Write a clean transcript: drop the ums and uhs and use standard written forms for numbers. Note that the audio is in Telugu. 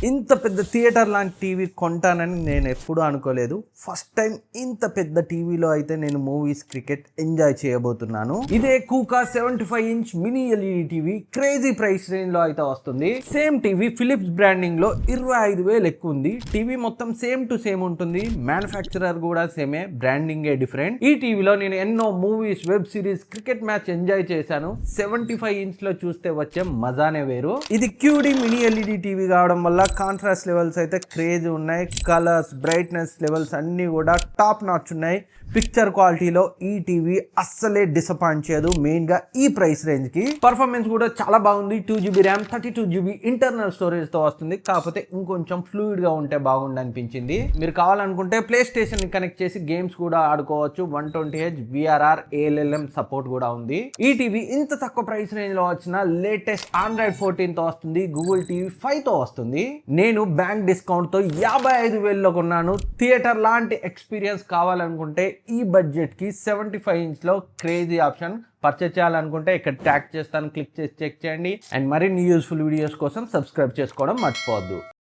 ఇంత పెద్ద థియేటర్ లాంటి టీవీ కొంటానని నేను ఎప్పుడూ అనుకోలేదు. ఫస్ట్ టైం ఇంత పెద్ద టీవీలో అయితే నేను మూవీస్, క్రికెట్ ఎంజాయ్ చేయబోతున్నాను. ఇదే కూకా 75 inch mini LED TV crazy price range లో అయితే వస్తుంది. సేమ్ టీవీ ఫిలిప్స్ బ్రాండింగ్ లో 25,000 ఎక్కువ ఉంది. టీవీ మొత్తం సేమ్ టు సేమ్ ఉంటుంది. మ్యానుఫ్యాక్చరర్ కూడా సేమే, బ్రాండింగ్ ఏ డిఫరెంట్. ఈ టీవీలో నేను ఎన్నో movies, web series, cricket match enjoy చేశాను. 75 ఇంచ్ లో చూస్తే వచ్చే మజానే వేరు. ఇది క్యూడీ మినీ ఎల్ఈడి టీవీ కావడం వల్ల కాంట్రాస్ట్ లెవెల్స్ అయితే క్రేజ్ ఉన్నాయి. కలర్స్, బ్రైట్నెస్ లెవెల్స్ అన్నీ కూడా టాప్ నాచ్ ఉన్నాయి. పిక్చర్ క్వాలిటీలో ఈ టీవీ అస్సలే డిసప్పాయింట్ చేయదు. మెయిన్ గా ఈ ప్రైస్ రేంజ్ కి పర్ఫార్మెన్స్ కూడా చాలా బాగుంది. 2GB RAM, 32GB internal storage తో వస్తుంది. కాకపోతే ఇంకొంచెం ఫ్లూయిడ్ గా ఉంటే బాగుండి అనిపించింది. మీరు కావాలనుకుంటే ప్లే స్టేషన్ ని కనెక్ట్ చేసి గేమ్స్ కూడా ఆడుకోవచ్చు. 120Hz VRR ALLM సపోర్ట్ కూడా ఉంది. ఈ టీవీ ఇంత తక్కువ ప్రైస్ రేంజ్ లో వచ్చిన లేటెస్ట్ Android 14 తో వస్తుంది. Google TV 5 తో వస్తుంది. నేను బ్యాంక్ డిస్కౌంట్ తో 55,000 లో కొన్నాను. థియేటర్ లాంటి ఎక్స్పీరియన్స్ కావాలనుకుంటే ఈ బడ్జెట్ కి 75 ఇంచ్ లో క్రేజీ ఆప్షన్. పర్చేస్ చేయాలనుకుంటే ఇక్కడ ట్యాగ్ చేస్తాను, క్లిక్ చేసి చెక్ చేయండి. అండ్ మరిన్ని యూస్ఫుల్ వీడియోస్ కోసం సబ్స్క్రైబ్ చేసుకోవడం మర్చిపోవద్దు.